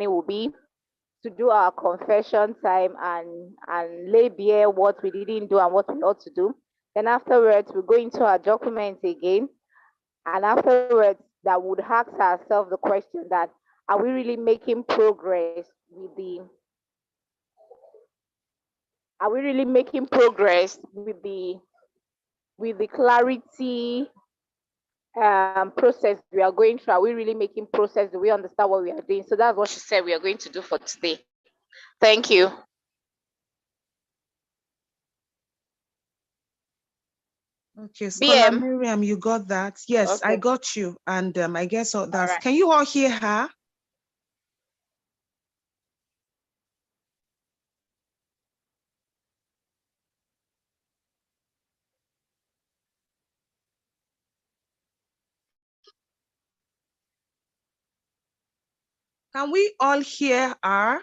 will be to do our confession time and lay bare what we didn't do and what we ought to do. Then afterwards, we go into our documents again, and afterwards, that would ask ourselves the question that are we really making progress with the are we really making progress with the clarity process we are going through? Are we really making process? Do we understand what we are doing? So that's what she said we are going to do for today. Thank you. Okay, Scholar BM. Miriam, you got that? Yes, okay. I got you. And I guess that's, right. Can you all hear her? Can we all hear her?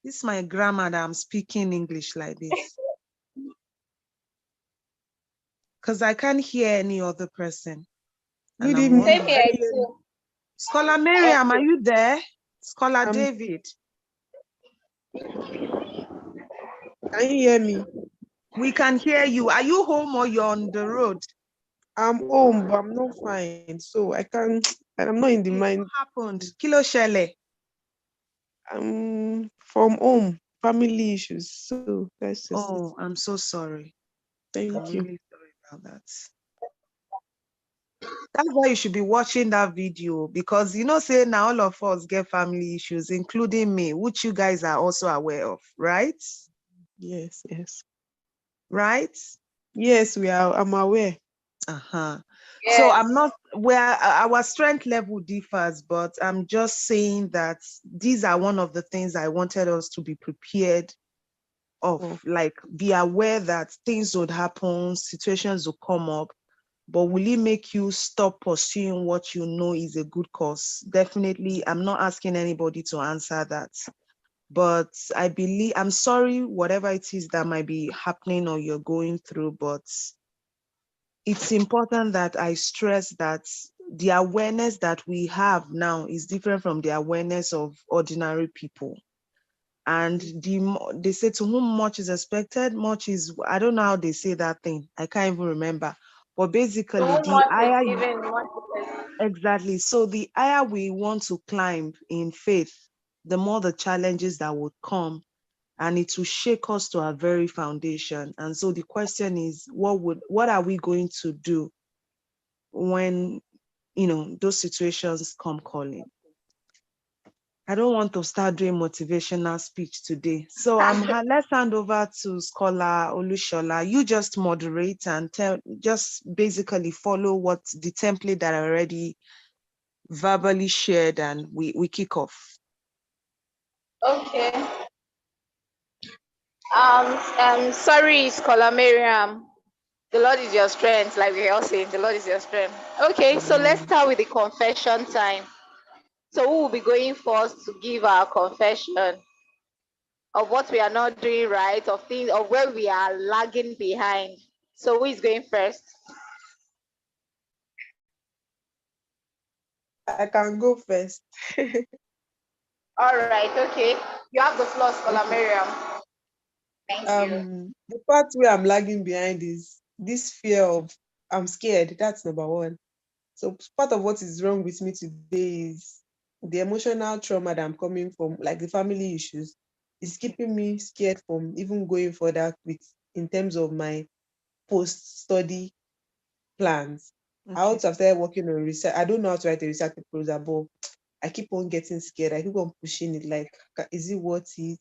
This is my grammar that I'm speaking English like this. Because I can't hear any other person. Good evening. Same here too. Scholar Miriam, are you there? Scholar David. Can you hear me? We can hear you. Are you home or you're on the road? I'm home, but I'm not fine. So I'm not in the mind. What happened? Kilo Shele. I'm from home, family issues. So that's just it. I'm so sorry. Thank you. Really sorry about that. That's why you should be watching that video, because say now all of us get family issues, including me, which you guys are also aware of, right? Yes. Right? Yes, we are. I'm aware. Yes. So I'm not where our strength level differs, but I'm just saying that these are one of the things I wanted us to be prepared of, like be aware that things would happen, situations will come up. But will it make you stop pursuing what you know is a good cause? Definitely, I'm not asking anybody to answer that. But I believe, I'm sorry, whatever it is that might be happening or you're going through, but it's important that I stress that the awareness that we have now is different from the awareness of ordinary people. And they say to whom much is expected, much is, I don't know how they say that thing. I can't even remember. But basically, the higher exactly. So the higher we want to climb in faith, the more the challenges that would come, and it will shake us to our very foundation. And so the question is, what are we going to do when those situations come calling? I don't want to start doing motivational speech today. So let's hand over to Scholar Olushola. You just moderate and just basically follow what the template that I already verbally shared, and we kick off. Okay. Sorry, Scholar Miriam. The Lord is your strength, like we all say, the Lord is your strength. Okay, so let's start with the confession time. So who will be going first to give our confession of what we are not doing right, of things, of where we are lagging behind? So who is going first? I can go first. All right, okay. You have the floor, Scholar Miriam. Thank you. The part where I'm lagging behind is this fear of I'm scared. That's number one. So part of what is wrong with me today is the emotional trauma that I'm coming from, like the family issues, is keeping me scared from even going further in terms of my post-study plans. Okay. I also have started working on research. I don't know how to write a research proposal, but I keep on getting scared. I keep on pushing it. Like, is it worth it?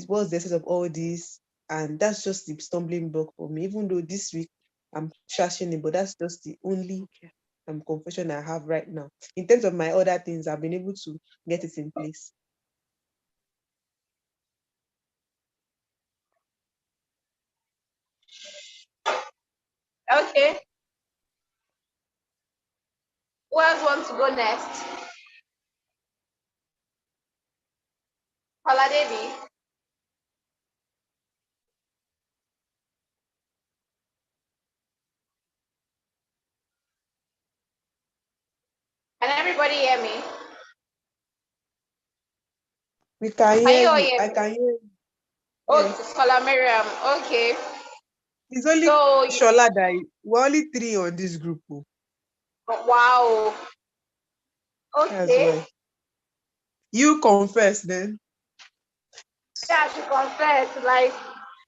What's the essence of all this? And that's just the stumbling block for me. Even though this week I'm trashing it, but that's just the only confession I have right now. In terms of my other things, I've been able to get it in place. Okay. Who else wants to go next? Holadevi. Can everybody hear me? We can Can hear you all you. hear I me? can hear you. Oh, Yes. Scholar Miriam. Okay. It's only So, Shola that we're only three on this group. Oh. wow. That's Okay. why. You confess then. Yeah, I should confess, like,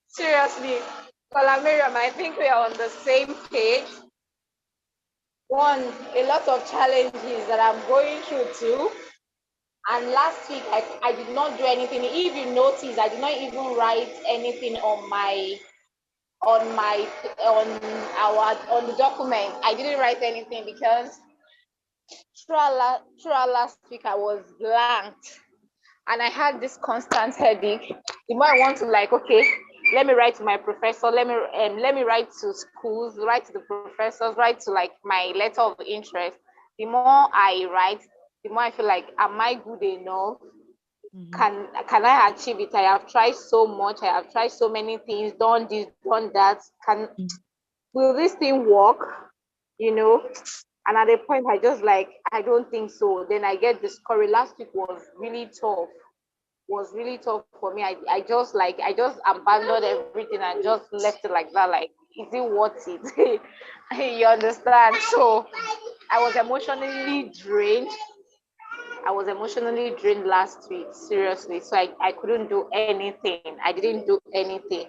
seriously, Scholar Miriam, I think we are on the same page. One, a lot of challenges that I'm going through too. And last week, I did not do anything. If you notice, I did not even write anything on my on the document. I didn't write anything because throughout last week I was blanked, and I had this constant headache. The more I want to, like, okay, let me write to my professor, let me write to schools, write to the professors, write to like my letter of interest. The more I write, the more I feel like, am I good enough? Mhm. Can I achieve it? I have tried so much. I have tried so many things, done this, done that. Will this thing work? You know? And at a point, I just like, I don't think so. Then I get discouraged. Last week was really tough for me. I just abandoned everything and just left it like that. Like, is it worth it? You understand? So I was emotionally drained. I was emotionally drained last week, seriously. So I couldn't do anything. I didn't do anything.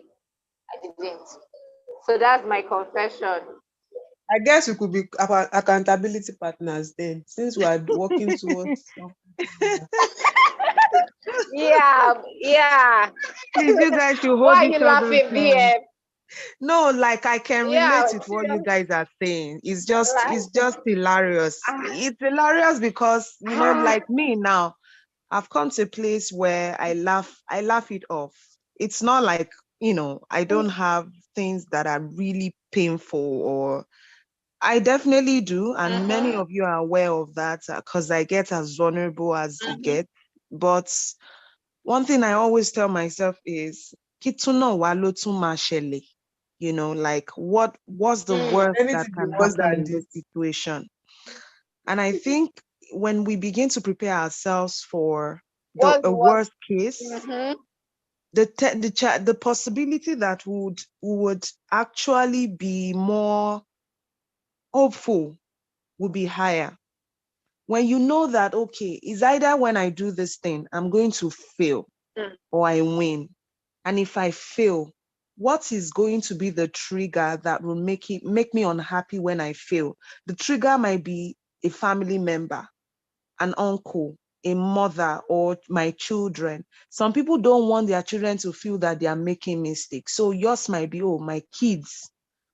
I didn't. So that's my confession. I guess we could be accountability partners then, since we are working towards something similar. Yeah, yeah. Please, you guys should Why hold are you each other's laughing, hand. BM? No, like I can Yeah, relate with what you serious. guys are saying. Like, It's just hilarious. ah, It's hilarious because, ah, like me now, I've come to a place where I laugh it off. It's not like, I don't have things that are really painful, or I definitely do. And many mhm, of you are aware of that because I get as vulnerable as it mhm, gets. But one thing I always tell myself is, "Kituna wa lo tun ma ṣẹlẹ̀." Like what's the worst that Anything the can worst happen than in this this. situation? And I think when we begin to prepare ourselves for what's a what? worst case, Mhm, the possibility that we would actually be more hopeful would be higher. When you know that, okay, it's either when I do this thing, I'm going to fail mm, or I win. And if I fail, what is going to be the trigger that will make me unhappy when I fail? The trigger might be a family member, an uncle, a mother, or my children. Some people don't want their children to feel that they are making mistakes. So yours might be, oh, my kids.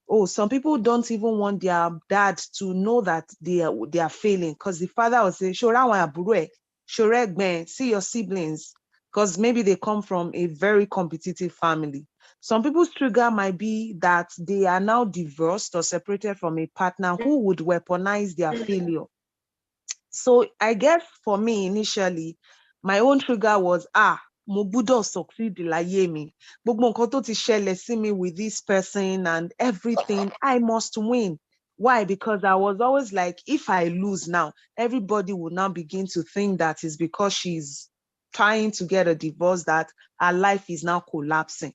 Oh, some people don't even want their dad to know that they are failing, because the father will say, "Shora wa aburo e, shora egben, see your siblings," because maybe they come from a very competitive family. Some people's trigger might be that they are now divorced or separated from a partner who would weaponize their failure. So I guess for me initially, my own trigger was, mo gbọ́dọ̀ succeed láyé mi. Gbogbo nǹkan tó ti ṣẹlẹ̀ sí mi with this person and everything, I must win. Why? Because I was always like, if I lose now, everybody will now begin to think that it's because she's trying to get a divorce that her life is now collapsing.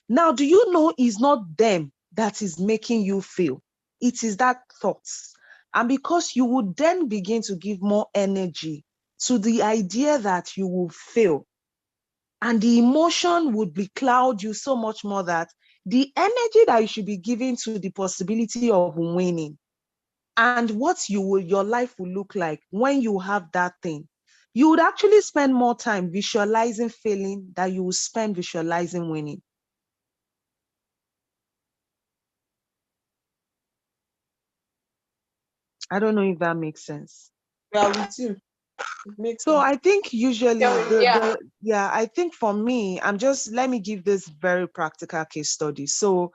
Now, do you know it's not them that is making you feel? It is that thoughts. And because you would then begin to give more energy to the idea that you will fail, and the emotion would be cloud you so much more that the energy that you should be giving to the possibility of winning and what your life will look like when you have that thing, you would actually spend more time visualizing failing than you will spend visualizing winning. I don't know if that makes sense. We are with you. It makes So sense. I think usually yeah. I think for me, let me give this very practical case study. So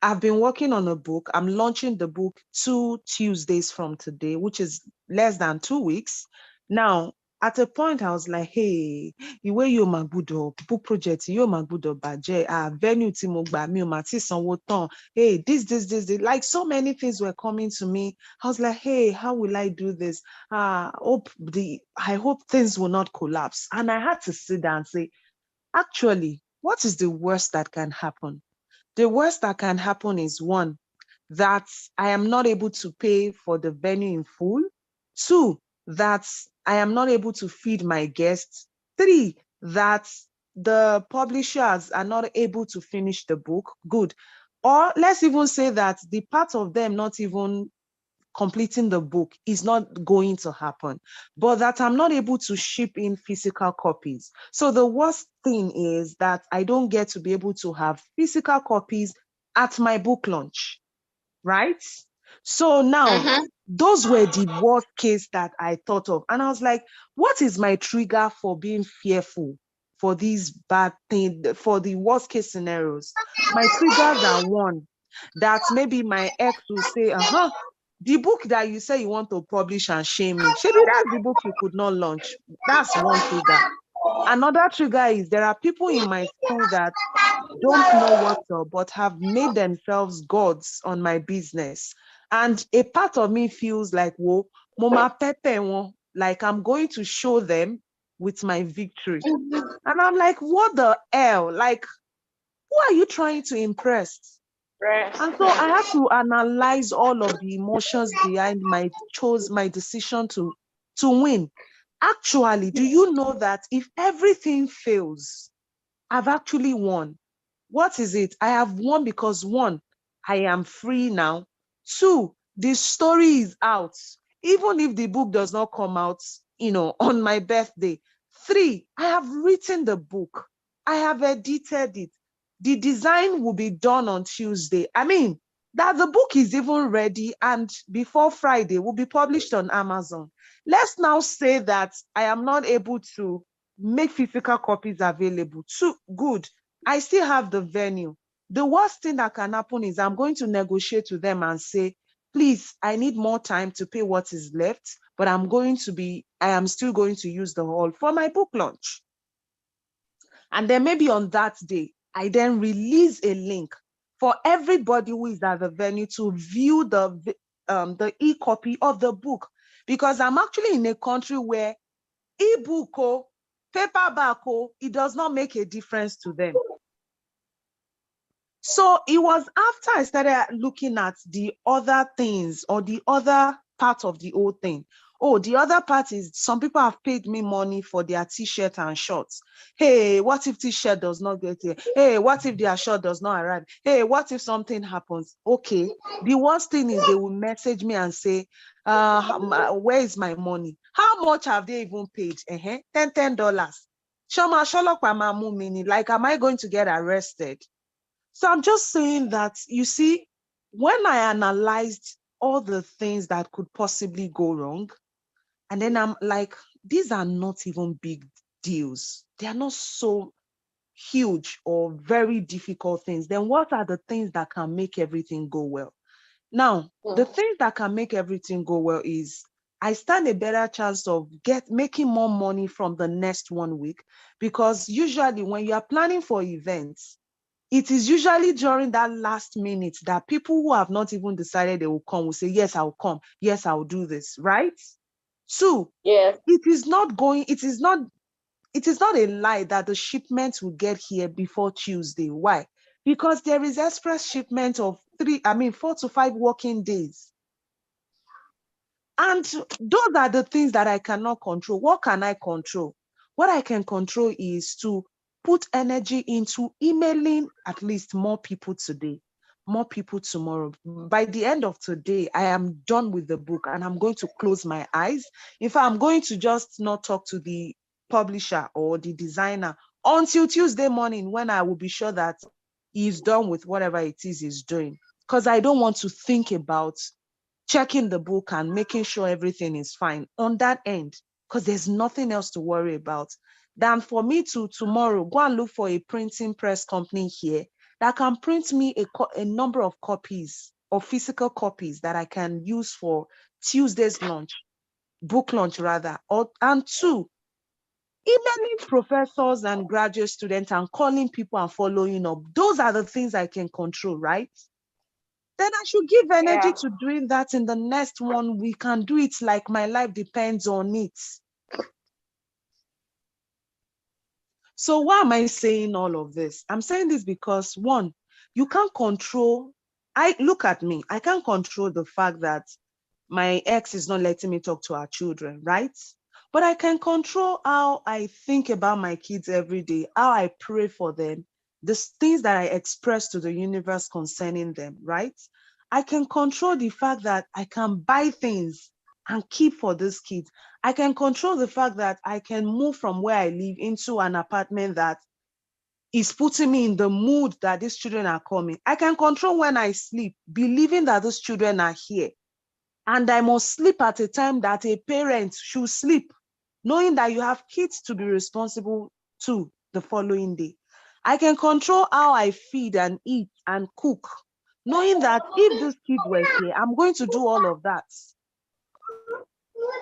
I've been working on a book. I'm launching the book 2 Tuesdays from today, which is less than 2 weeks. Now, at a point I was like, hey, ìwé yóò máa gbọ́dọ̀ book project yóò máa gbọ́dọ̀ bàjẹ́, venue tí mo gbà mi ò mà tí sanwó tán, hey, this, like so many things were coming to me. I was like, hey, how will I do this? I hope things will not collapse. And I had to sit down and say, actually, what is the worst that can happen? The worst that can happen is, one, that I am not able to pay for the venue in full. Two, that I am not able to feed my guests. Three, that the publishers are not able to finish the book. Good. Or let's even say that the part of them not even completing the book is not going to happen, but that I'm not able to ship in physical copies. So the worst thing is that I don't get to be able to have physical copies at my book launch, right? So now, those were the worst case that I thought of. And I was like, what is my trigger for being fearful for these bad things, for the worst case scenarios? My triggers are, one, that maybe my ex will say, the book that you say you want to publish and shame me, maybe that's the book you could not launch. That's one trigger. Another trigger is there are people in my school that don't know what's up, but have made themselves gods on my business. And a part of me feels like, whoa, Mama Pepe, like I'm going to show them with my victory. And I'm like, what the hell? Like, who are you trying to impress? And so I had to analyze all of the emotions behind my decision to win. Actually, do you know that if everything fails, I've actually won? What is it? I have won because, one, I am free now. Two, the story is out. Even if the book does not come out, on my birthday. Three, I have written the book. I have edited it. The design will be done on Tuesday. I mean, that the book is even ready, and before Friday will be published on Amazon. Let's now say that I am not able to make physical copies available. Too good. I still have the venue. The worst thing that can happen is I'm going to negotiate with them and say, please, I need more time to pay what is left, but I am still going to use the hall for my book launch. And then maybe on that day, I then release a link for everybody who is at the venue to view the e-copy of the book. Because I'm actually in a country where e-book, paperback, it does not make a difference to them. So it was after I started looking at the other things, or the other part of the whole thing. Oh, the other part is some people have paid me money for their t-shirt and shorts. Hey, what if t-shirt does not get here? Hey, what if their shirt does not arrive? Hey, what if something happens? Okay. The worst thing is they will message me and say, where is my money? How much have they even paid? $10. Like, am I going to get arrested? So I'm just saying that, you see, when I analyzed all the things that could possibly go wrong, and then I'm like, these are not even big deals. They are not so huge or very difficult things. Then what are the things that can make everything go well? Now, the things that can make everything go well is I stand a better chance of making more money from the next 1 week, because usually when you are planning for events, it is usually during that last minute that people who have not even decided they will come will say, yes, I'll come. Yes, I'll do this, right? Two, yes, it is not a lie that the shipment will get here before Tuesday. Why? Because there is express shipment of 4 to 5 working days. And those are the things that I cannot control. What can I control? What I can control is to put energy into emailing at least more people today, more people tomorrow. By the end of today, I am done with the book and I'm going to close my eyes. In fact, I'm going to just not talk to the publisher or the designer until Tuesday morning, when I will be sure that he's done with whatever it is he's doing. Because I don't want to think about checking the book and making sure everything is fine on that end, because there's nothing else to worry about than for me to tomorrow go and look for a printing press company here that can print me a number of copies, or physical copies, that I can use for Tuesday's book launch rather. And two, emailing professors and graduate students and calling people and following up. Those are the things I can control, right? Then I should give energy to doing that in the next one. We can do it like my life depends on it. So why am I saying all of this? I'm saying this because, one, you can't control. Look at me. I can't control the fact that my ex is not letting me talk to our children, right? But I can control how I think about my kids every day, how I pray for them, the things that I express to the universe concerning them, right? I can control the fact that I can buy things and keep for these kids. I can control the fact that I can move from where I live into an apartment that is putting me in the mood that these children are coming. I can control when I sleep, believing that these children are here. And I must sleep at a time that a parent should sleep, knowing that you have kids to be responsible to the following day. I can control how I feed and eat and cook, knowing that if these kids were here, I'm going to do all of that.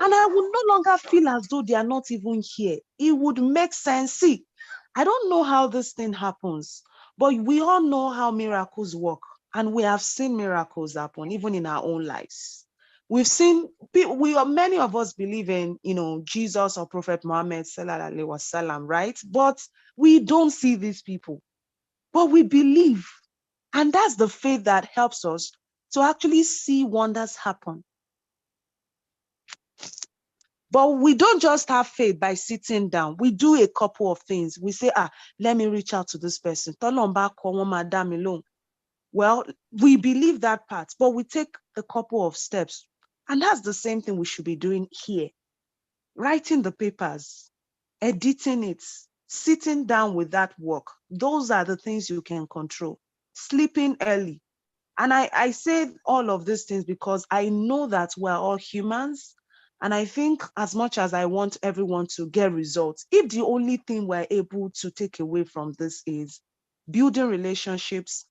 And I would no longer feel as though they are not even here. It would make sense. See, I don't know how this thing happens, but we all know how miracles work. And we have seen miracles happen, even in our own lives. We've seen people, many of us believe in, Jesus or Prophet Muhammad, sallallahu alaihi wasallam, right? But we don't see these people, but we believe. And that's the faith that helps us to actually see wonders happen. But we don't just have faith by sitting down. We do a couple of things. We say, let me reach out to this person. Well, we believe that part, but we take a couple of steps. And that's the same thing we should be doing here. Writing the papers, editing it, sitting down with that work. Those are the things you can control. Sleeping early. And I say all of these things because I know that we're all humans. And I think as much as I want everyone to get results, if the only thing we're able to take away from this is building relationships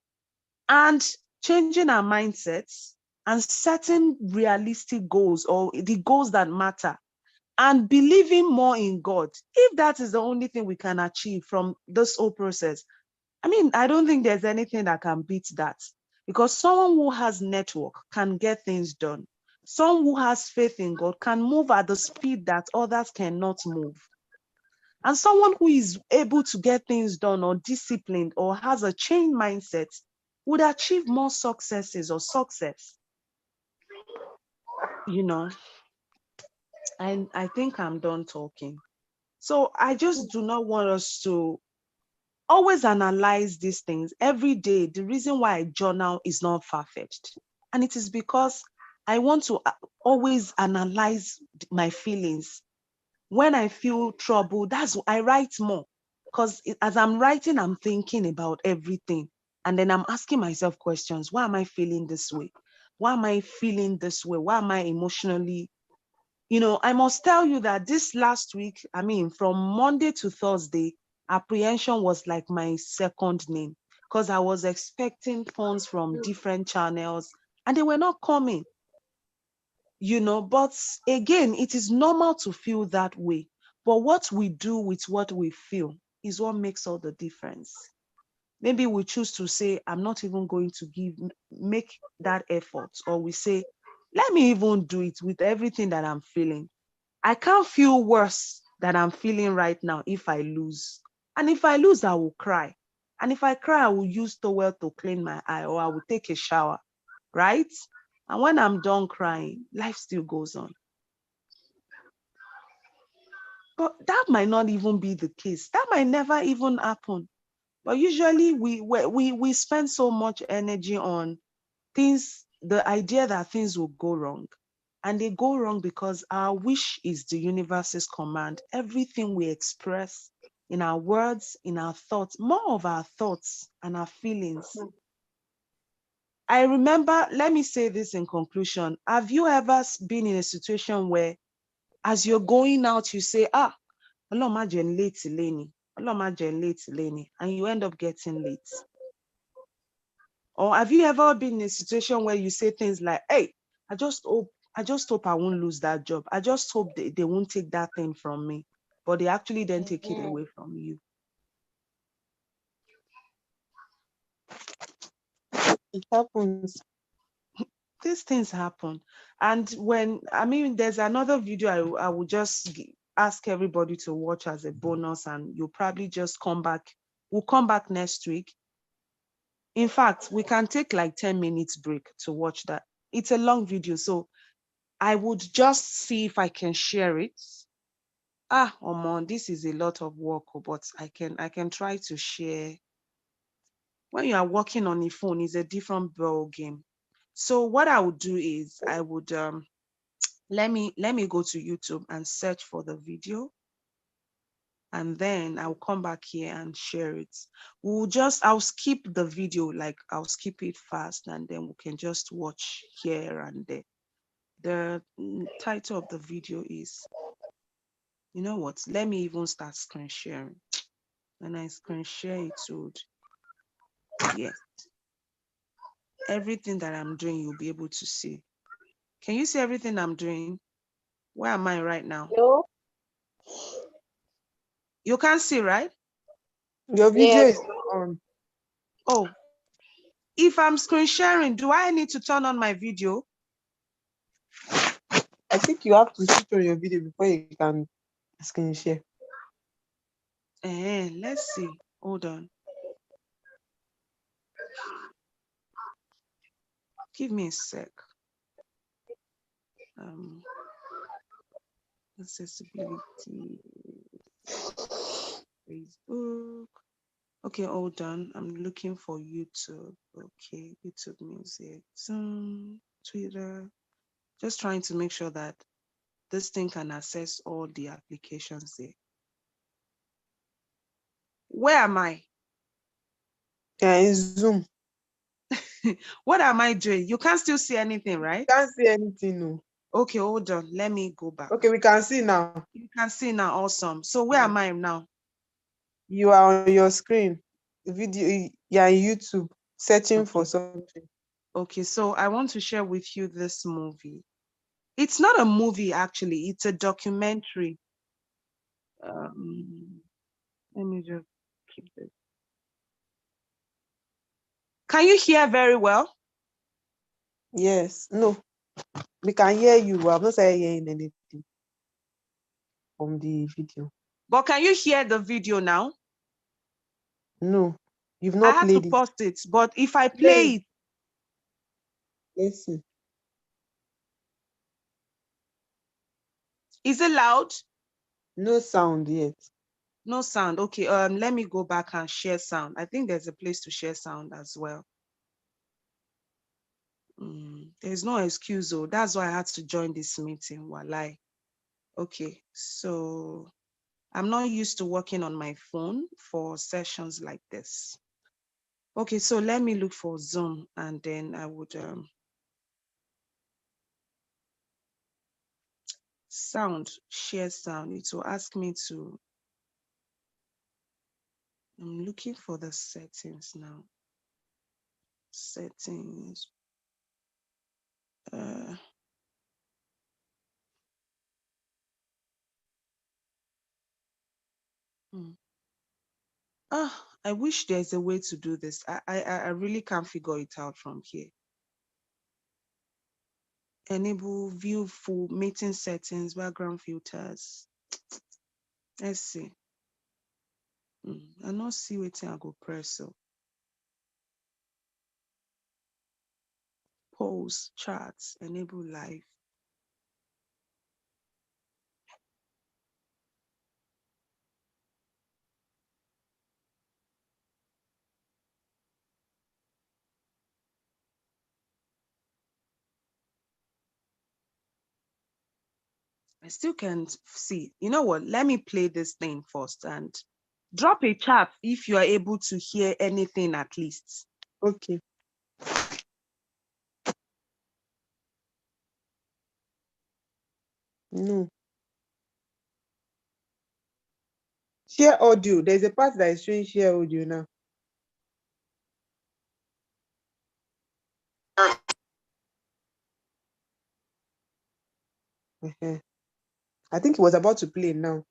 and changing our mindsets and setting realistic goals or the goals that matter and believing more in God, if that is the only thing we can achieve from this whole process, I don't think there's anything that can beat that, because someone who has network can get things done. Someone who has faith in God can move at the speed that others cannot move. And someone who is able to get things done or disciplined or has a changed mindset would achieve more successes or success. And I think I'm done talking. So I just do not want us to always analyze these things every day. The reason why I journal is not far-fetched. And it is because I want to always analyze my feelings. When I feel trouble, I write more. Because as I'm writing, I'm thinking about everything. And then I'm asking myself questions. Why am I feeling this way? Why am I feeling this way? Why am I emotionally? I must tell you that this last week, from Monday to Thursday, apprehension was like my second name, because I was expecting funds from different channels and they were not coming. But again, it is normal to feel that way. But what we do with what we feel is what makes all the difference. Maybe we choose to say, I'm not even going to make that effort. Or we say, let me even do it with everything that I'm feeling. I can't feel worse than I'm feeling right now if I lose. And if I lose, I will cry. And if I cry, I will use towel to clean my eye, or I will take a shower, right? And when I'm done crying, life still goes on. But that might not even be the case. That might never even happen. But usually we spend so much energy on things, the idea that things will go wrong. And they go wrong because our wish is the universe's command. Everything we express in our words, in our thoughts, more of our thoughts and our feelings. I remember, let me say this in conclusion. Have you ever been in a situation where as you're going out, you say, Allah ma jen late Leni, Allah ma jen late Leni, and you end up getting late? Or have you ever been in a situation where you say things like, hey, I just hope I won't lose that job. I just hope they won't take that thing from me. but they actually then take it away from you. It happens. These things happen. And there's another video I will just ask everybody to watch as a bonus, and you'll probably just come back. We'll come back next week. In fact, we can take like 10 minutes break to watch that. It's a long video, so I would just see if I can share it. This is a lot of work, but I can try to share. When you are working on a phone, it's a different ball game. So what I would do is I would let me go to YouTube and search for the video, and then I'll come back here and share it. I'll skip the video, like I'll skip it fast, and then we can just watch here and there. The title of the video is, you know what, let me even start screen sharing. When I screen share it would, yes, everything that I'm doing, you'll be able to see. Can you see everything I'm doing? Where am I right now? No. You can't see, right? Your video Yes. is not on. Oh, if I'm screen sharing, do I need to turn on my video? I think you have to switch on your video before you can screen share. Let's see. Hold on. Give me a sec. Accessibility. Facebook. Okay, hold on. I'm looking for YouTube. Okay, YouTube Music, Zoom, Twitter. Just trying to make sure that this thing can access all the applications there. Where am I? Yeah, in Zoom. What am I doing? You can't still see anything, right? Can't see anything, no. Okay, hold on. Let me go back. Okay, we can see now. You can see now. Awesome. So where am I now? You are on your screen. Video. You're on YouTube searching for something. Okay, so I want to share with you this movie. It's not a movie, actually. It's a documentary. Let me just keep this. Can you hear very well? Yes. No. We can hear you. I'm not saying hearing anything from the video. But can you hear the video now? No. You've I not have to played it. pause it. But if I play it, Let's see. is it loud? No sound yet. No sound. Okay. Let me go back and share sound. I think there's a place to share sound as well. There's no excuse, though. That's why I had to join this meeting. Walai. Okay. So I'm not used to working on my phone for sessions like this. Okay. So let me look for Zoom, and then I would share sound. It will ask me to. I'm looking for the settings now. Settings. I wish there's a way to do this. I really can't figure it out from here. Enable view full meeting settings, background filters. Let's see. I not see what I go press. So polls, charts, enable live. I still can't see. You know what? Let me play this thing first and drop a chat if you are able to hear anything at least. Okay. No. Share audio. There's a part that is showing share audio now. I think it was about to play now.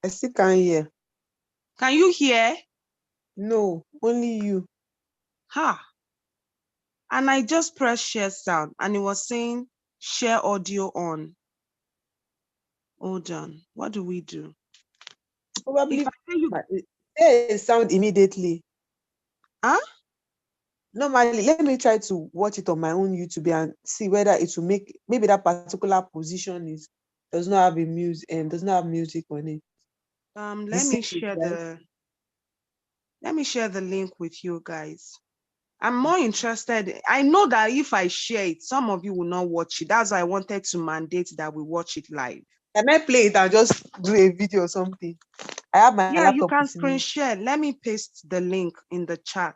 I still can't hear. Can you hear? No, only you. Ha. And I just pressed share sound and it was saying share audio on. Hold on. What do we do? Probably If I tell you, say sound immediately. huh? Normally, let me try to watch it on my own YouTube and see whether it will make, maybe that particular position does not have a music and does not have music on it. Let me share the link with you guys. I'm more interested. I know that if I share it, some of you will not watch it. That's why I wanted to mandate that we watch it live. Can I play it and just do a video or something? I have my Yeah, you laptop can with screen me. share. Let me paste the link in the chat.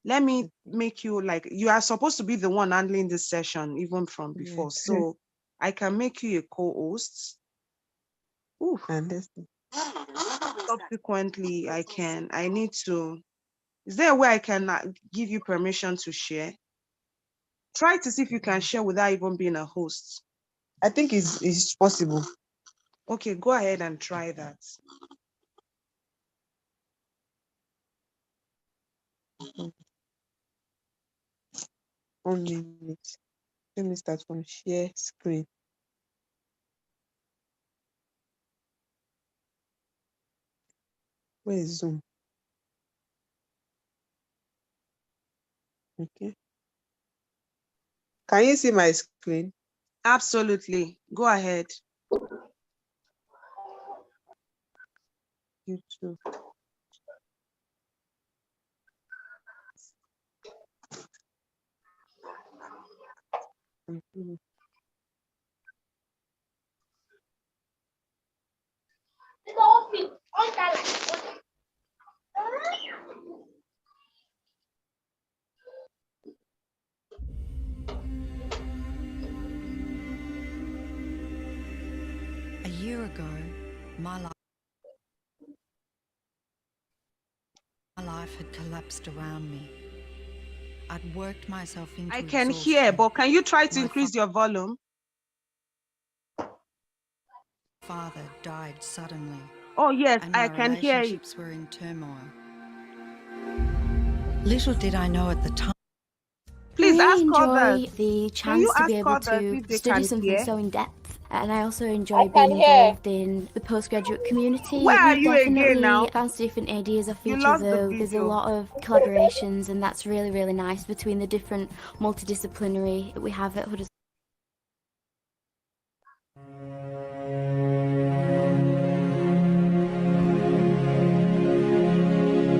Let me make you like, you are supposed to be the one handling this session even from before. So I can make you a co-host. Subsequently, I need to, is there a way I can give you permission to share? Try to see if you can share without even being a host. I think it's possible. Okay, go ahead and try that. One minute. Let me start from share screen. Where is Zoom? Okay. Can you see my screen? Absolutely. Go ahead. YouTube. A year ago, my life had collapsed around me. I'd worked myself into I can exhaustion. hear, but can you try to increase your volume? Father died suddenly. Oh yes, and I my can hear you. relationships were in turmoil. Little did I know at the time. Please I ask enjoy others. the Can you chance to ask be able others to if they study can something hear? so in depth, and I also enjoy being involved in the postgraduate community. Where are We you again now? definitely bounce different ideas off You each lost the other. There's a video. lot of collaborations, and that's really, really nice between the different multidisciplinary that we have at Huddersfield.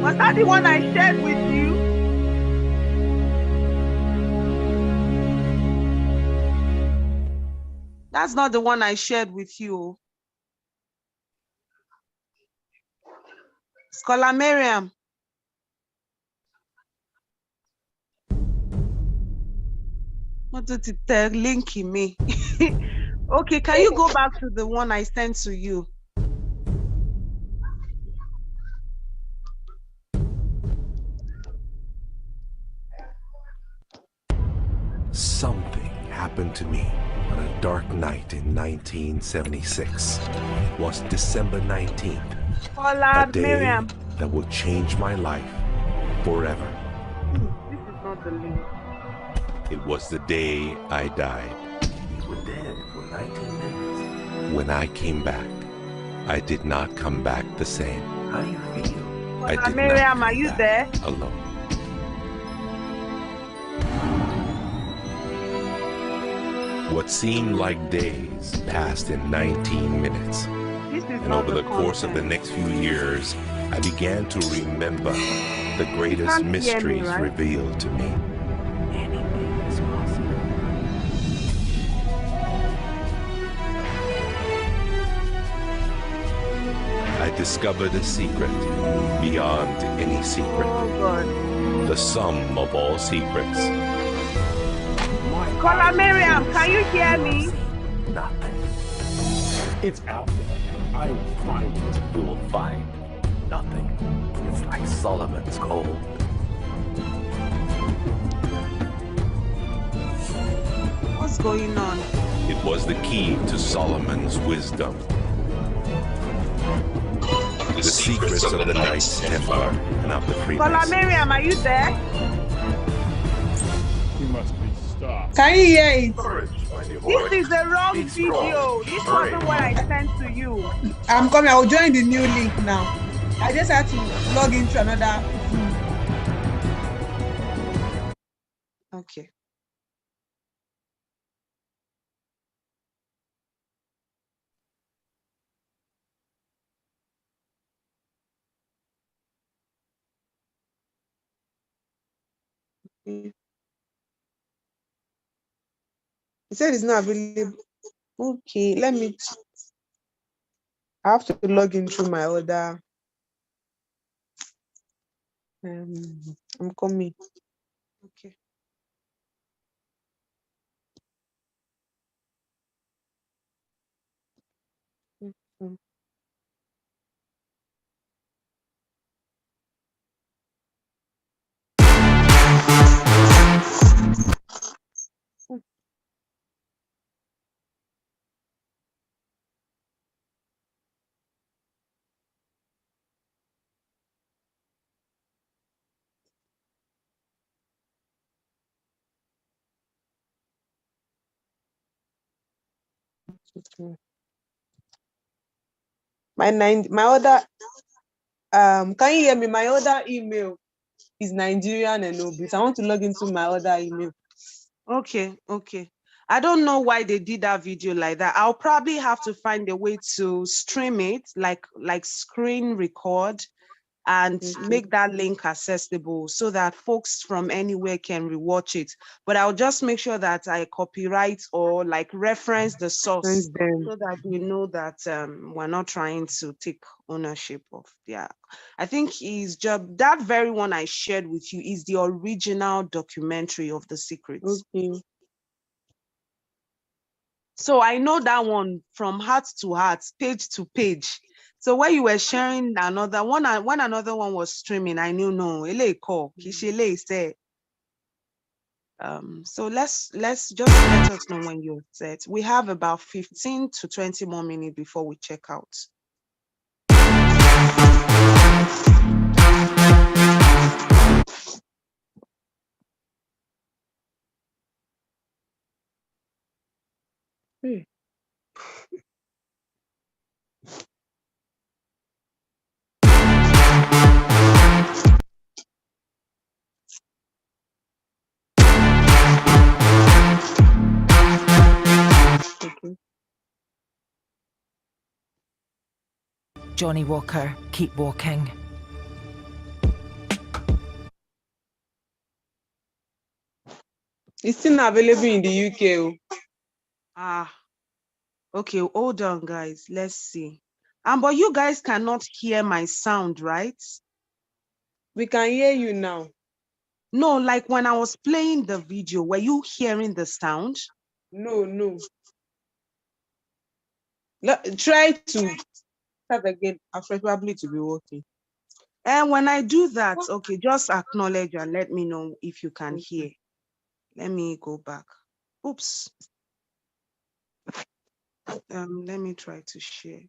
Was that the one I shared with you? That's not the one I shared with you. Bisola-Mariam. What did it link me? Okay, can you go back to the one I sent to you? Something happened to me on a dark night in 1976. It was December 19th, a day Bisola-Mariam. that will change my life forever. This is not the link. It was the day I died. We were dead for 19 minutes. When I came back, I did not come back the same. How do you feel? I did Bisola-Mariam, not are you come there? back alone. What seemed like days passed in 19 minutes. And over the course of the next few years, I began to remember the greatest mysteries revealed to me. Anything is possible. I discovered a secret beyond any secret. The sum of all secrets. Bisola-Mariam, can you hear me? Nothing. It's out there. I will find it. You will find nothing. It's like Solomon's gold. What's going on? It was the key to Solomon's wisdom. The Secrets of the Knights Templar and of the Bisola-Mariam, are you there? He must be stopped. Can you hear it? This is the wrong video. This wasn't what I sent to you. I'm coming. I'll join the new link now. I just had to log into another Zoom. Okay. He said it's not available. Okay, let me. I have to log in through my other. I'm coming. Okay. Mhm. Okay. My other can you hear me? My other email is Nigerian and Obis. I want to log into my other email. Okay. I don't know why they did that video like that. I'll probably have to find a way to stream it, like screen record, and make that link accessible so that folks from anywhere can rewatch it. But I'll just make sure that I copyright or like reference the source so that we know that we're not trying to take ownership of. Yeah, I think that very one I shared with you is the original documentary of The Secrets. Okay. So I know that one from heart to heart, page to page. So when you were sharing another one, when another one was streaming, I knew no, ele call, kishele say. So let's just let us know when you're set. We have about 15 to 20 more minutes before we check out. Okay. Johnny Walker, keep walking. It's still not available in the UK. Okay, hold on, guys. Let's see. But you guys cannot hear my sound, right? We can hear you now. No, like when I was playing the video, were you hearing the sound? No. Try to start again. Probably to be working. And when I do that, okay, just acknowledge and let me know if you can hear. Let me go back. Oops. Let me try to share.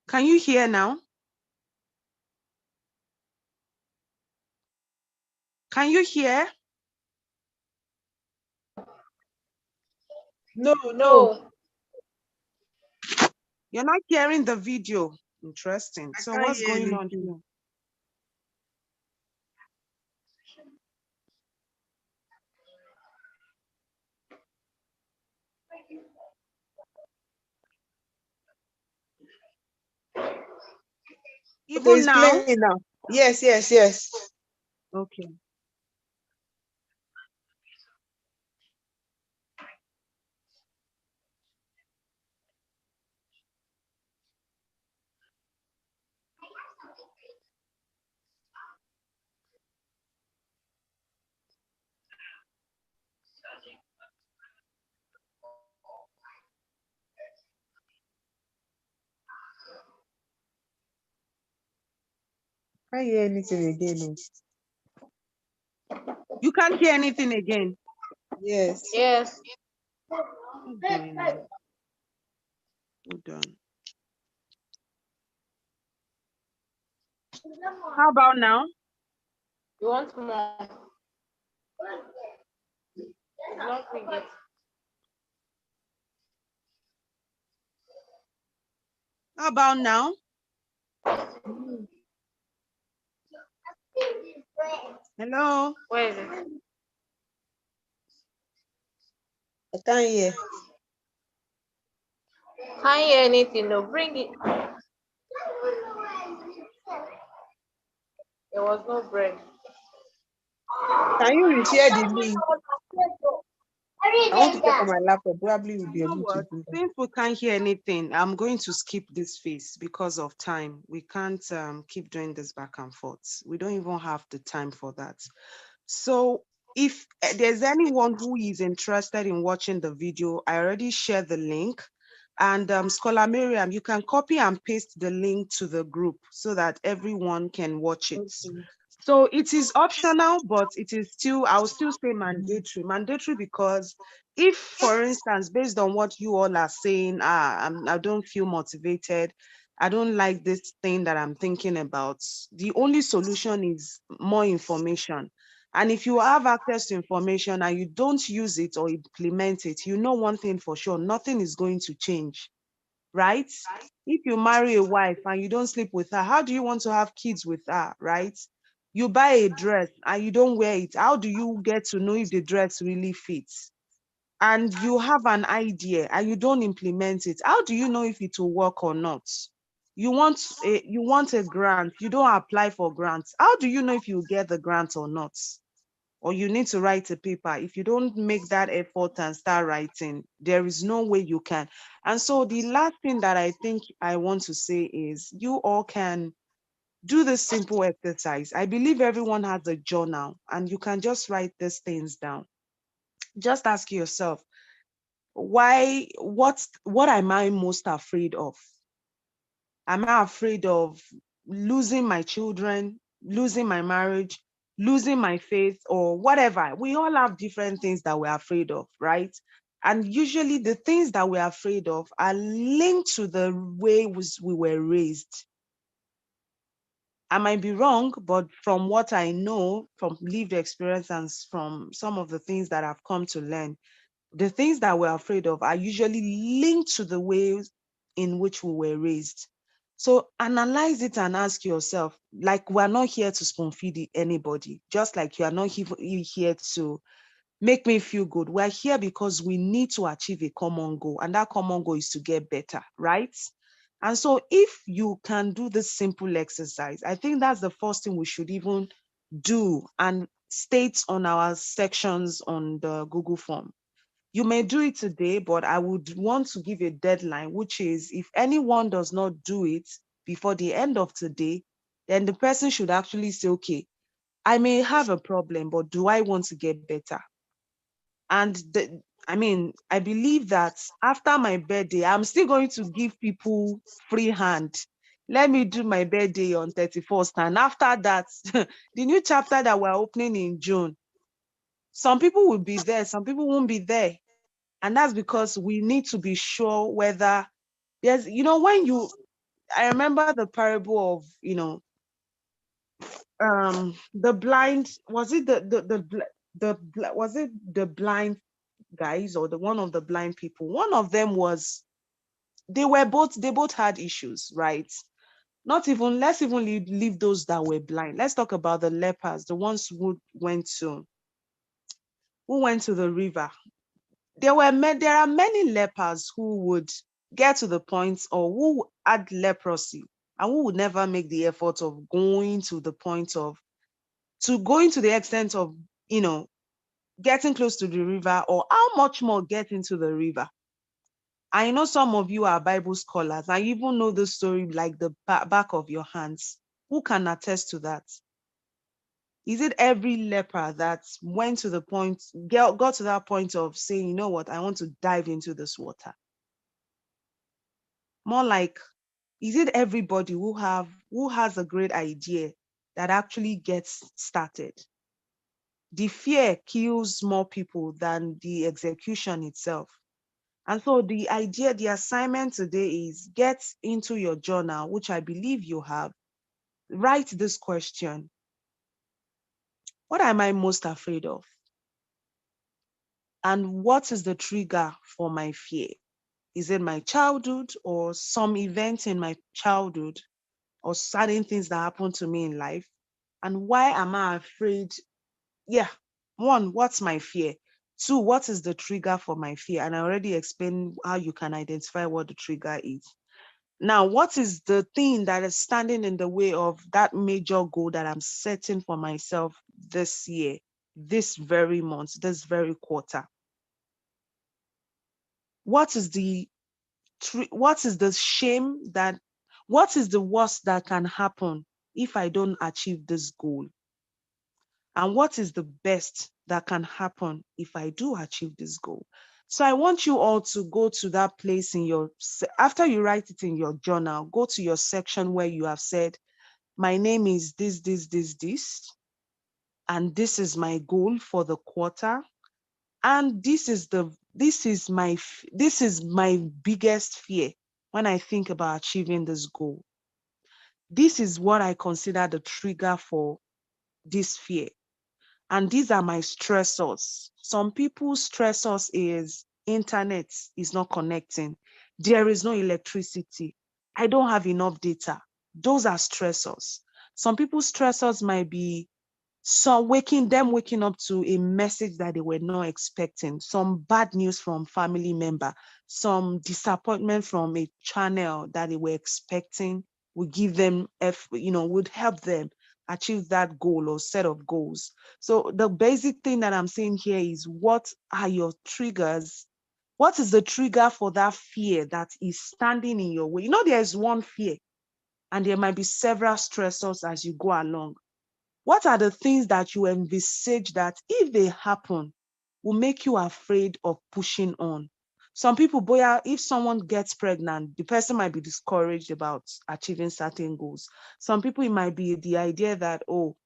Can you hear now? Can you hear? No. You're not hearing the video. Interesting. So what's going on here? Even now? Now? Yes. Okay. Can't hear anything again. No. You can't hear anything again. Yes. Yes. What's going on? Hold on. How about now? You want more? Not bring it. How about now? Hello? Where is it? I can't hear. Can't hear anything. No, bring it. There was no bread. Can you reshare the link? I want to check on my laptop. Probably we'll be You know able to what? do that. Since we can't hear anything, I'm going to skip this phase because of time. We can't keep doing this back and forth. We don't even have the time for that. So if there's anyone who is interested in watching the video, I already shared the link. And Scholar Miriam, you can copy and paste the link to the group so that everyone can watch it. Okay. So it is optional, but it is still, I'll still say mandatory. Mandatory because if, for instance, based on what you all are saying, I don't feel motivated, I don't like this thing that I'm thinking about, the only solution is more information. And if you have access to information and you don't use it or implement it, you know one thing for sure, nothing is going to change, right? If you marry a wife and you don't sleep with her, how do you want to have kids with her, right? You buy a dress and you don't wear it. How do you get to know if the dress really fits? And you have an idea and you don't implement it. How do you know if it will work or not? You want a grant, you don't apply for grants. How do you know if you get the grant or not? Or you need to write a paper. If you don't make that effort and start writing, there is no way you can. And so the last thing that I think I want to say is you all can do this simple exercise. I believe everyone has a journal and you can just write these things down. Just ask yourself, what am I most afraid of? Am I afraid of losing my children, losing my marriage, losing my faith, or whatever? We all have different things that we're afraid of, right? And usually the things that we're afraid of are linked to the way we were raised. I might be wrong, but from what I know, from lived experience and from some of the things that I've come to learn, the things that we're afraid of are usually linked to the ways in which we were raised. So analyze it and ask yourself, like, we're not here to spoon feed anybody, just like you are not here to make me feel good. We're here because we need to achieve a common goal, and that common goal is to get better, right? And so if you can do this simple exercise, I think that's the first thing we should even do and state on our sections on the Google form. You may do it today, but I would want to give a deadline, which is if anyone does not do it before the end of today, then the person should actually say, okay, I may have a problem, but do I want to get better? And I believe that after my birthday, I'm still going to give people free hand. Let me do my birthday on 31st. And after that, the new chapter that we're opening in June, some people will be there, some people won't be there. And that's because we need to be sure whether there's, I remember the parable of, the blind, was it was it the blind guys or the one of the blind people? One of them was, they both had issues, right? Let's even leave those that were blind. Let's talk about the lepers, the ones who went to the river. There are many lepers who would get to the point, or who had leprosy, and who would never make the effort of going to the extent of, getting close to the river, or how much more getting to the river. I know some of you are Bible scholars. I even know the story like the back of your hands. Who can attest to that? Is it every leper that went to the point, got to that point of saying, you know what, I want to dive into this water? More like, is it everybody who has a great idea that actually gets started. The fear kills more people than the execution itself. And so the idea, the assignment today is get into your journal, which I believe you have. Write this question: what am I most afraid of? And what is the trigger for my fear? Is it my childhood or some event in my childhood or certain things that happened to me in life? And why am I afraid? Yeah. One, what's my fear? Two, what is the trigger for my fear? And I already explained how you can identify what the trigger is. Now, what is the thing that is standing in the way of that major goal that I'm setting for myself this year, this very month, this very quarter? What is the shame that, what is the worst that can happen if I don't achieve this goal? And what is the best that can happen if I do achieve this goal? So I want you all to go to that place in your, after you write it in your journal, go to your section where you have said, my name is this, and this is my goal for the quarter. And this is my biggest fear when I think about achieving this goal. This is what I consider the trigger for this fear. And these are my stressors. Some people's stressors is internet is not connecting. There is no electricity. I don't have enough data. Those are stressors. Some people's stressors might be waking up to a message that they were not expecting, some bad news from family member, some disappointment from a channel that they were expecting would give them, would help them achieve that goal or set of goals. So the basic thing that I'm saying here is, what are your triggers? What is the trigger for that fear that is standing in your way? There's one fear and there might be several stressors as you go along. What are the things that you envisage that if they happen will make you afraid of pushing on? Some people, boy, if someone gets pregnant, the person might be discouraged about achieving certain goals. Some people, it might be the idea that, oh,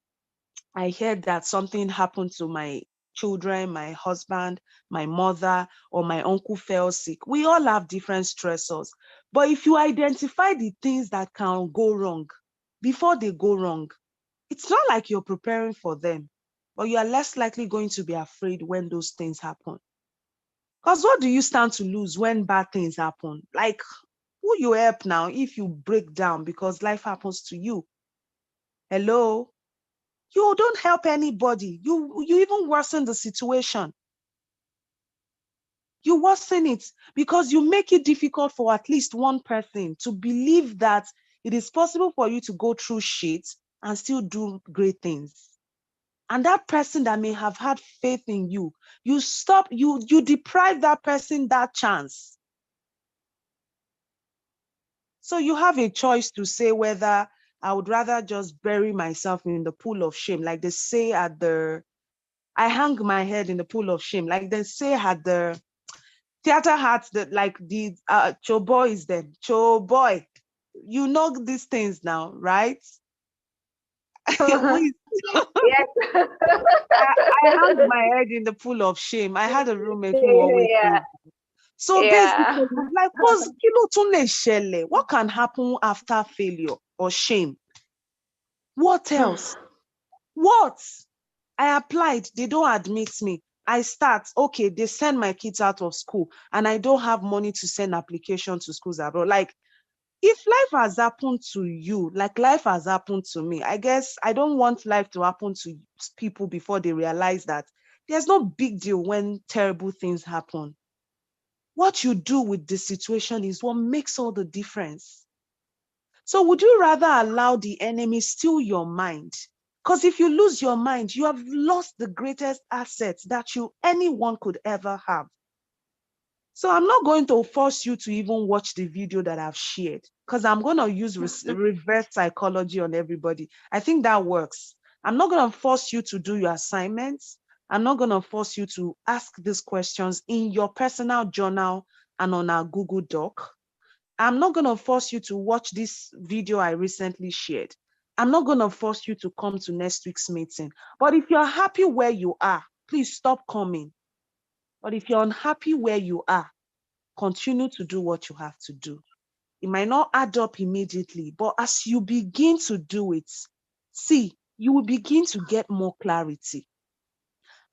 I heard that something happened to my children, my husband, my mother, or my uncle fell sick. We all have different stressors. But if you identify the things that can go wrong before they go wrong, it's not like you're preparing for them, but you are less likely going to be afraid when those things happen. Because what do you stand to lose when bad things happen? Like, who you help now if you break down because life happens to you? Hello? You don't help anybody. You even worsen the situation. You worsen it because you make it difficult for at least one person to believe that it is possible for you to go through shit and still do great things. And that person that may have had faith in you, you deprive that person that chance. So you have a choice to say whether I would rather just bury myself in the pool of shame, like they say I hang my head in the pool of shame, like they say at the theater hats, that like the Cho boy is them. Cho boy, you know these things now, right? Yes. I hung my head in the pool of shame. I had a roommate who always Yeah. says. So basically, like, what can happen after failure or shame? What else? What? I applied, they don't admit me. I start, okay, they send my kids out of school and I don't have money to send application to schools abroad. Like, if life has happened to you, like life has happened to me, I guess I don't want life to happen to people before they realize that there's no big deal when terrible things happen. What you do with the situation is what makes all the difference. So would you rather allow the enemy steal your mind? Because if you lose your mind, you have lost the greatest asset that anyone could ever have. So I'm not going to force you to even watch the video that I've shared, because I'm going to use reverse psychology on everybody. I think that works. I'm not going to force you to do your assignments. I'm not going to force you to ask these questions in your personal journal and on our Google Doc. I'm not going to force you to watch this video I recently shared. I'm not going to force you to come to next week's meeting. But if you're happy where you are, please stop coming. But if you're unhappy where you are, continue to do what you have to do. It might not add up immediately, but as you begin to do it, see, you will begin to get more clarity.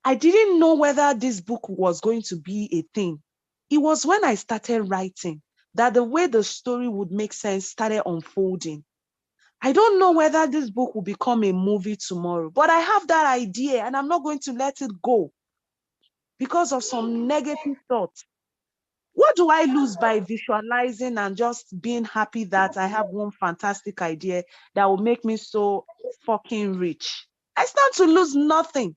I didn't know whether this book was going to be a thing. It was when I started writing that the way the story would make sense started unfolding. I don't know whether this book will become a movie tomorrow, but I have that idea and I'm not going to let it go because of some negative thoughts. What do I lose by visualizing and just being happy that I have one fantastic idea that will make me so fucking rich? I stand to lose nothing.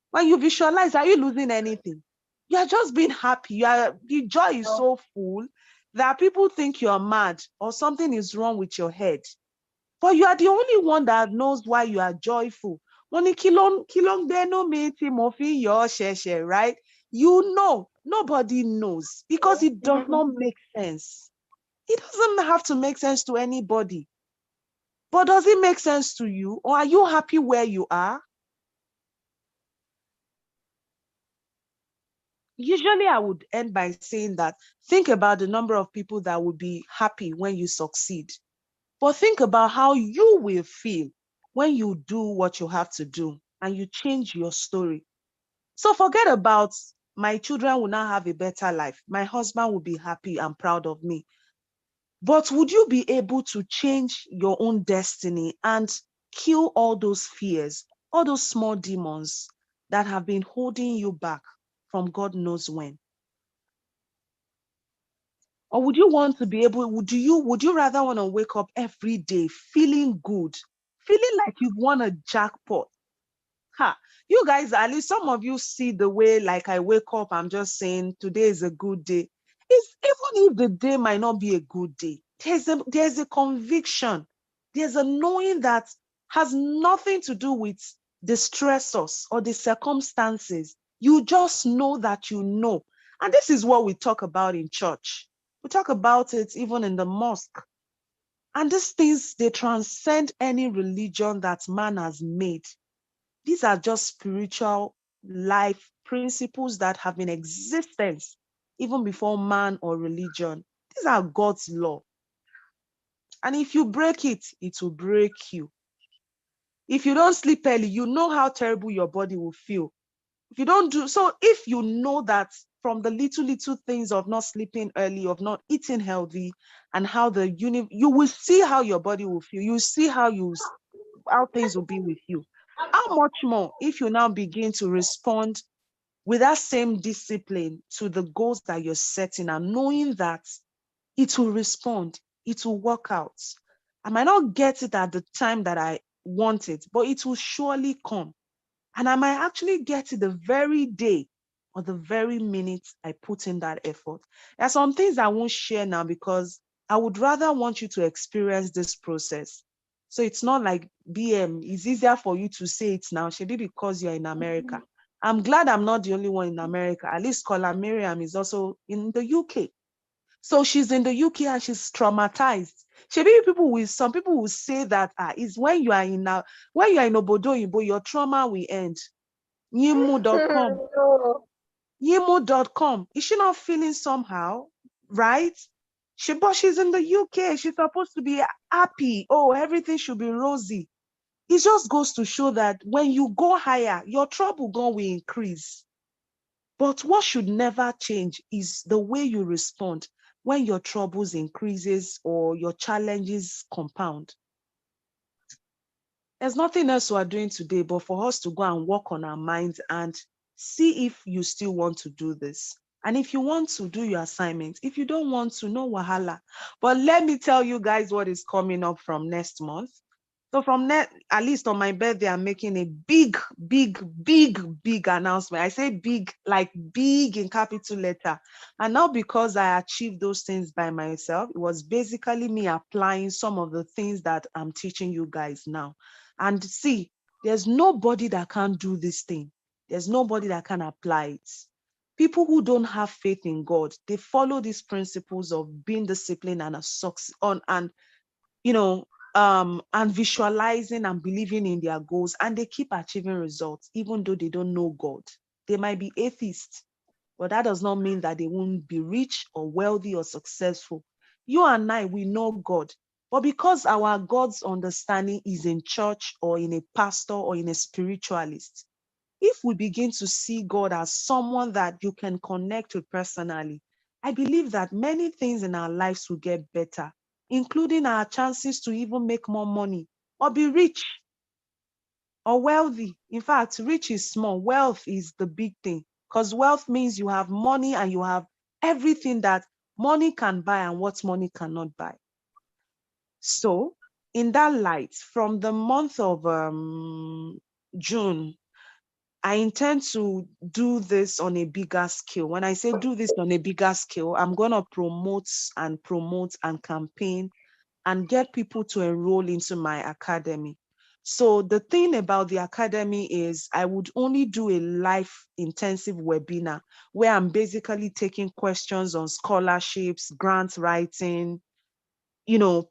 When you visualize, are you losing anything? You are just being happy. The joy is so full that people think you're mad or something is wrong with your head. But you are the only one that knows why you are joyful. Right? You know, nobody knows because it does not make sense. It doesn't have to make sense to anybody. But does it make sense to you? Or are you happy where you are? Usually I would end by saying that think about the number of people that would be happy when you succeed. But think about how you will feel when you do what you have to do and you change your story. So forget about my children will now have a better life. My husband will be happy and proud of me. But would you be able to change your own destiny and kill all those fears, all those small demons that have been holding you back from God knows when? Or would you want to be able, would you rather want to wake up every day feeling good, feeling like you've won a jackpot? You guys, at least some of you see the way like I wake up, I'm just saying today is a good day. It's even if the day might not be a good day, there's a conviction, there's a knowing that has nothing to do with the stressors or the circumstances. You just know that you know. And this is what we talk about in church. We talk about it even in the mosque. And these things, they transcend any religion that man has made. These are just spiritual life principles that have in existence even before man or religion. These are God's law. And if you break it, it will break you. If you don't sleep early, you know how terrible your body will feel. If you don't do so, if you know that from the little things of not sleeping early, of not eating healthy, and how you will see how your body will feel. You see how things will be with you. How much more if you now begin to respond with that same discipline to the goals that you're setting and knowing that it will respond, it will work out. I might not get it at the time that I want it, but it will surely come. And I might actually get it the very day or the very minute I put in that effort. There are some things I won't share now because I would rather want you to experience this process. So it's not like BM, it's easier for you to say it now, maybe because you're in America. I'm glad I'm not the only one in America. At least Bisola-Mariam is also in the UK. So she's in the UK and she's traumatized. Some people will say that is when you are in Obodo Oyinbo, your trauma will end. Yimu.com. Yimu.com. Is she not feeling somehow? Right? But she's in the UK. She's supposed to be happy. Oh, everything should be rosy. It just goes to show that when you go higher, your trouble will increase. But what should never change is the way you respond when your troubles increases or your challenges compound. There's nothing else we are doing today but for us to go and work on our minds and see if you still want to do this. And if you want to, do your assignment. If you don't want to, no wahala. But let me tell you guys what is coming up from next month. So at least on my birthday, I'm making a big announcement. I say big, like big in capital letter. And not because I achieved those things by myself. It was basically me applying some of the things that I'm teaching you guys now. And see, there's nobody that can do this thing. There's nobody that can apply it. People who don't have faith in God, they follow these principles of being disciplined and and visualizing and believing in their goals, and they keep achieving results, even though they don't know God. They might be atheists, but that does not mean that they won't be rich or wealthy or successful. You and I, we know God, but because our God's understanding is in church or in a pastor or in a spiritualist, if we begin to see God as someone that you can connect with personally, I believe that many things in our lives will get better, including our chances to even make more money or be rich or wealthy. In fact, rich is small, wealth is the big thing, because wealth means you have money and you have everything that money can buy and what money cannot buy. So, in that light, from the month of June, I intend to do this on a bigger scale. When I say do this on a bigger scale, I'm going to promote and campaign and get people to enroll into my academy. So the thing about the academy is I would only do a live intensive webinar where I'm basically taking questions on scholarships, grant writing,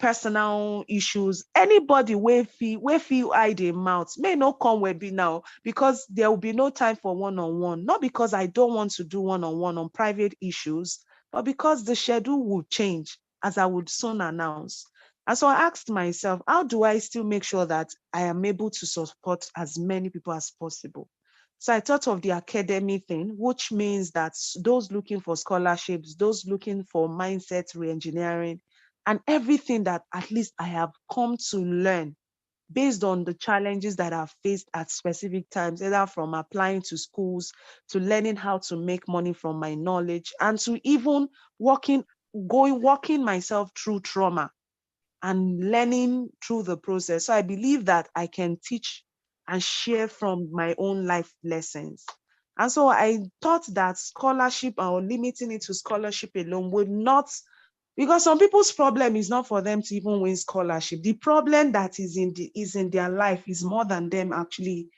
personal issues. Anybody where feel I dey mouth may not come webinar because there will be no time for one-on-one. Not because I don't want to do one-on-one on private issues, but because the schedule will change, as I would soon announce. And so I asked myself, how do I still make sure that I am able to support as many people as possible? So I thought of the academy thing, which means that those looking for scholarships, those looking for mindset reengineering, and everything that at least I have come to learn based on the challenges that I've faced at specific times, either from applying to schools, to learning how to make money from my knowledge, and to even walking myself through trauma and learning through the process. So I believe that I can teach and share from my own life lessons. And so I thought that scholarship or limiting it to scholarship alone would not, because some people's problem is not for them to even win scholarship. The problem that is in their life is more than them actually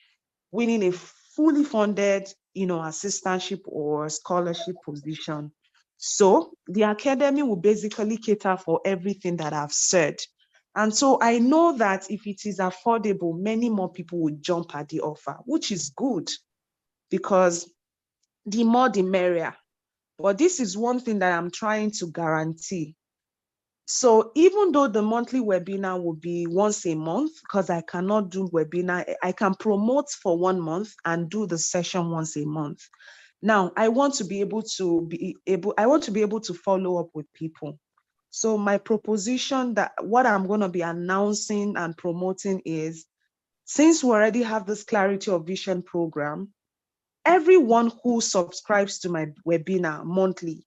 winning a fully funded, assistantship or scholarship position. So the academy will basically cater for everything that I've said. And so I know that if it is affordable, many more people will jump at the offer, which is good because the more the merrier. But this is one thing that I'm trying to guarantee. So even though the monthly webinar will be once a month, because I cannot do webinar, I can promote for 1 month and do the session once a month. Now, I want to be able to follow up with people. So my proposition that what I'm going to be announcing and promoting is, since we already have this Clarity of Vision program, everyone who subscribes to my webinar monthly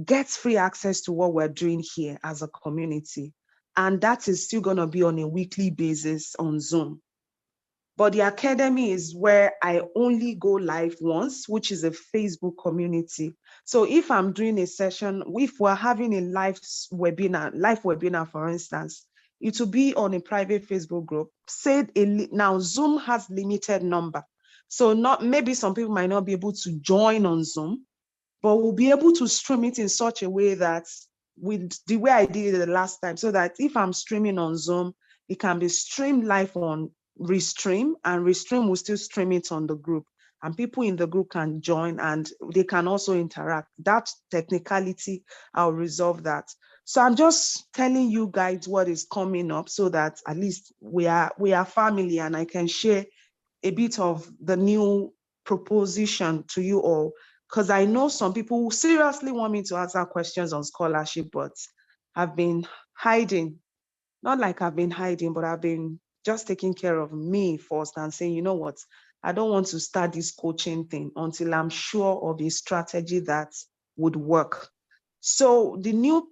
gets free access to what we're doing here as a community. And that is still going to be on a weekly basis on Zoom. But the academy is where I only go live once, which is a Facebook community. So if I'm doing a session, if we're having a live webinar, for instance, it will be on a private Facebook group. Now Zoom has limited number. So maybe some people might not be able to join on Zoom, but we'll be able to stream it in such a way that with the way I did it the last time, so that if I'm streaming on Zoom, it can be streamed live on Restream, and Restream will still stream it on the group, and people in the group can join and they can also interact. That technicality, I'll resolve that. So I'm just telling you guys what is coming up so that at least we are family, and I can share a bit of the new proposition to you all, because I know some people who seriously want me to answer questions on scholarship, but I've been hiding. Not like I've been hiding, but I've been just taking care of me first and saying, you know what, I don't want to start this coaching thing until I'm sure of a strategy that would work. So the new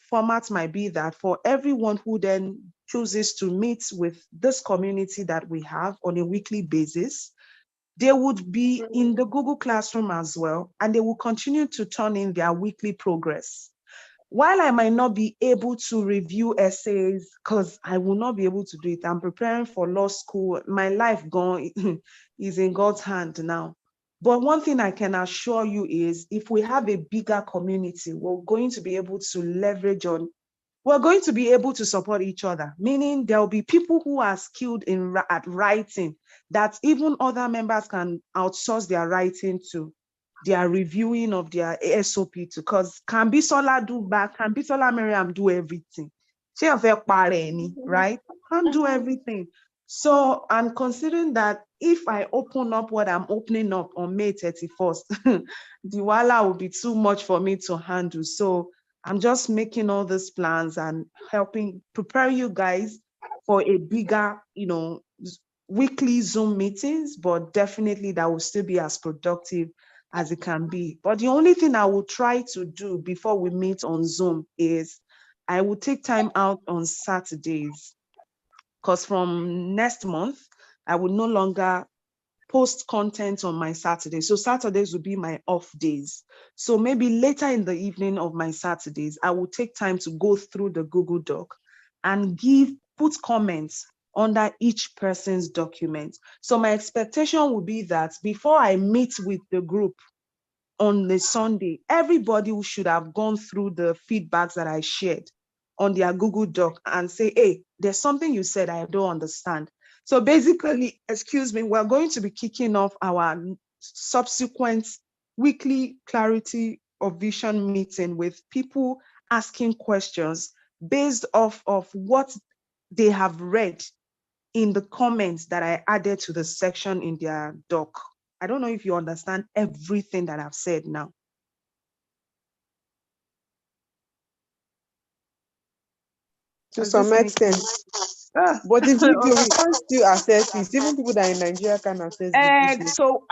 format might be that for everyone who then chooses to meet with this community that we have on a weekly basis, they would be in the Google Classroom as well, and they will continue to turn in their weekly progress. While I might not be able to review essays, because I will not be able to do it, I'm preparing for law school. My life is in God's hand now. But one thing I can assure you is, if we have a bigger community, we're going to be able to leverage on we're going to be able to support each other, meaning there will be people who are skilled at writing that even other members can outsource their writing to, their reviewing of their SOP to, because can Bisola do back, can Bisola-Mariam do everything? She have a right? Can't do everything. So I'm considering that if I open up what I'm opening up on May 31st, the wala will be too much for me to handle. So I'm just making all these plans and helping prepare you guys for a bigger, weekly Zoom meetings, but definitely that will still be as productive as it can be. But the only thing I will try to do before we meet on Zoom is I will take time out on Saturdays, because from next month, I will no longer post content on my Saturdays. So Saturdays will be my off days. So maybe later in the evening of my Saturdays, I will take time to go through the Google Doc and put comments under each person's document. So my expectation would be that before I meet with the group on the Sunday, everybody should have gone through the feedbacks that I shared on their Google Doc and say, hey, there's something you said I don't understand. So basically, excuse me, we're going to be kicking off our subsequent weekly clarity of vision meeting with people asking questions based off of what they have read in the comments that I added to the section in their doc. I don't know if you understand everything that I've said now. To some extent. But the video, we can't still access it. Even people that are in Nigeria can access the video. So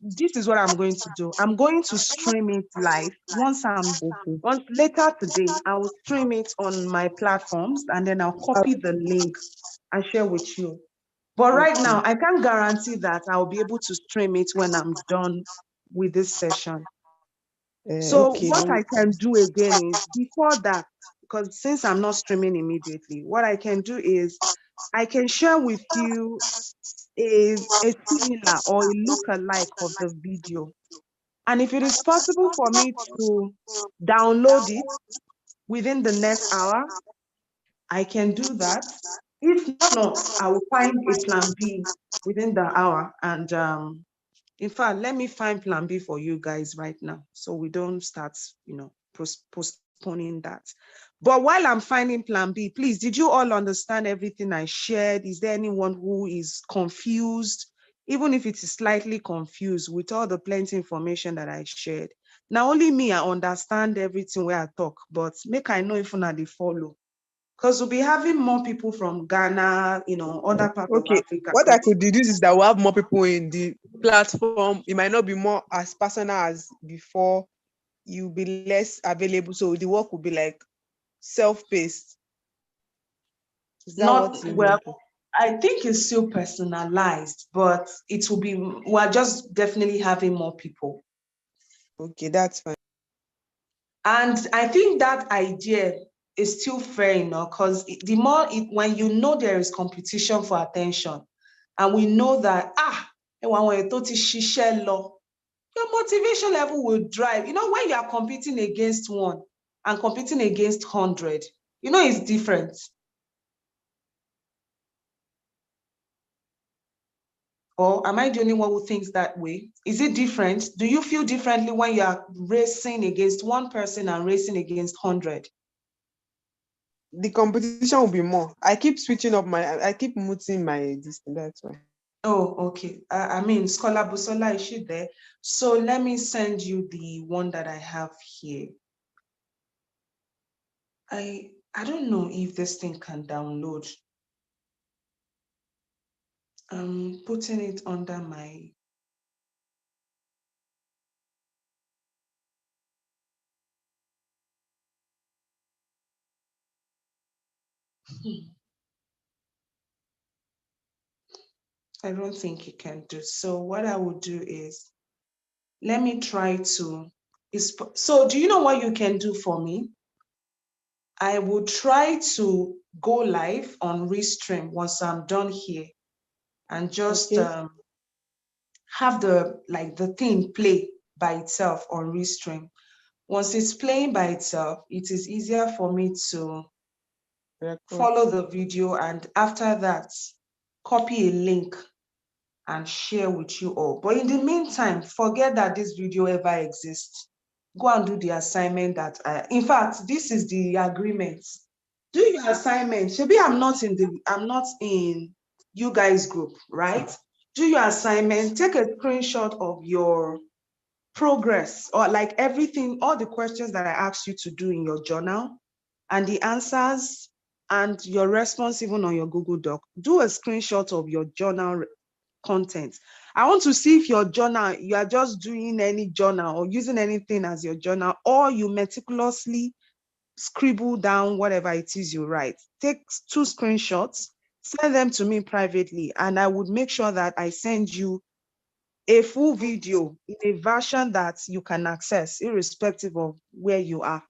this is what I'm going to do. I'm going to stream it live. Once later today, I will stream it on my platforms and then I'll copy the link and share with you. But right now, I can't guarantee that I'll be able to stream it when I'm done with this session. So what I can do again is, before that, because since I'm not streaming immediately, what I can do is I can share with you a similar or a look-alike of the video. And if it is possible for me to download it within the next hour, I can do that. If not, I will find a plan B within the hour. And in fact, let me find plan B for you guys right now, so we don't start, postponing that. But while I'm finding plan B, please, did you all understand everything I shared? Is there anyone who is confused? Even if it is slightly confused with all the plenty information that I shared. Now, only me, I understand everything where I talk, but make I know if una dey follow. Because we'll be having more people from Ghana, other parts of Africa. What I could deduce is that we'll have more people in the platform. It might not be more as personal as before. You'll be less available. So the work will be like self-paced. Is that what you mean? I think it's still personalized, but it will be, we're just definitely having more people. Okay, that's fine. And I think that idea is still fair enough, because the more when you know there is competition for attention, and we know that your motivation level will drive. When you are competing against one and competing against 100, it's different. Or am I the only one who thinks that way? Is it different? Do you feel differently when you are racing against one person and racing against 100? The competition will be more. I keep switching up I keep muting my distance, that's why. Oh, okay. Scholar Bisola, is she there? So let me send you the one that I have here. I don't know if this thing can download. I'm putting it under my... I don't think it can do. So what I will do is, let me try to... So do you know what you can do for me? I will try to go live on Restream once I'm done here, and just have the thing play by itself on Restream. Once it's playing by itself, it is easier for me to follow the video, and after that, copy a link and share with you all. But in the meantime, forget that this video ever exists. Go and do the assignment that in fact, this is the agreement. Do your assignment. Maybe I'm not in you guys group, right? Do your assignment, take a screenshot of your progress, or like everything, all the questions that I asked you to do in your journal and the answers and your response even on your Google Doc. Do a screenshot of your journal content. I want to see if your journal, you are just doing any journal or using anything as your journal, or you meticulously scribble down whatever it is you write. Take 2 screenshots, send them to me privately, and I would make sure that I send you a full video in a version that you can access irrespective of where you are.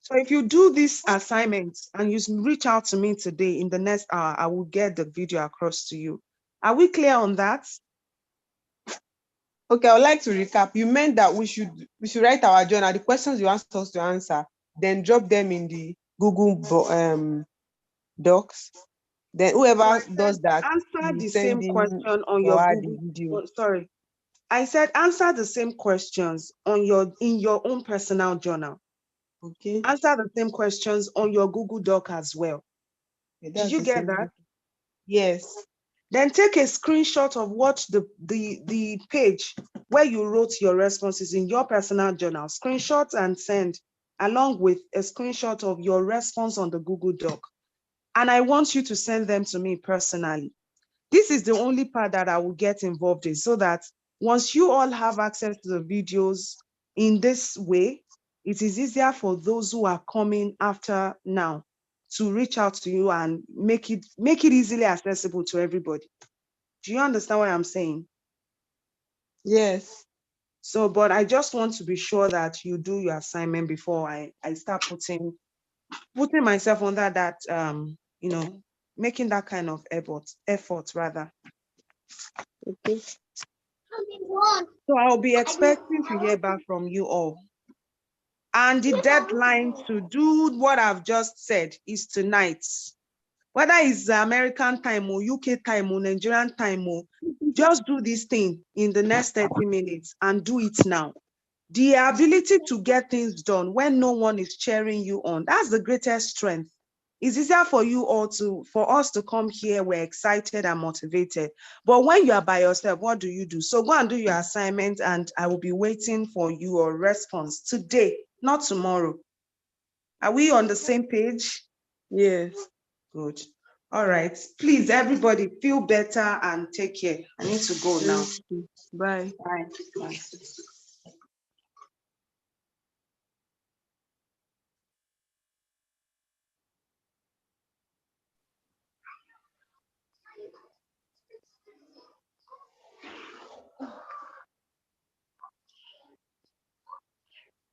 So if you do this assignment and you reach out to me today, in the next hour, I will get the video across to you. Are we clear on that? Okay, I would like to recap. You meant that we should write our journal, the questions you asked us to answer, then drop them in the Google Docs. Then whoever does that, answer you the send same in question on your or add Google. the video. Sorry, I said answer the same questions on in your own personal journal. Okay. Answer the same questions on your Google Doc as well. Okay, did you get that? Yes. Then take a screenshot of what the page where you wrote your responses in your personal journal. Screenshot and send, along with a screenshot of your response on the Google Doc. And I want you to send them to me personally. This is the only part that I will get involved in, so that once you all have access to the videos in this way, it is easier for those who are coming after now to reach out to you and make it easily accessible to everybody. Do you understand what I'm saying? Yes. So, but I just want to be sure that you do your assignment before I start putting myself under that, making that kind of effort rather. Okay. So I'll be expecting to hear back from you all. And the deadline to do what I've just said is tonight. Whether it's American time or UK time or Nigerian time, or just do this thing in the next 30 minutes and do it now. The ability to get things done when no one is cheering you on, that's the greatest strength. It's easier for you all for us to come here, we're excited and motivated. But when you are by yourself, what do you do? So go and do your assignment, and I will be waiting for your response today, not tomorrow. Are we on the same page? Yes. Good. All right. Please, everybody, feel better and take care. I need to go now. Bye. Bye. Bye.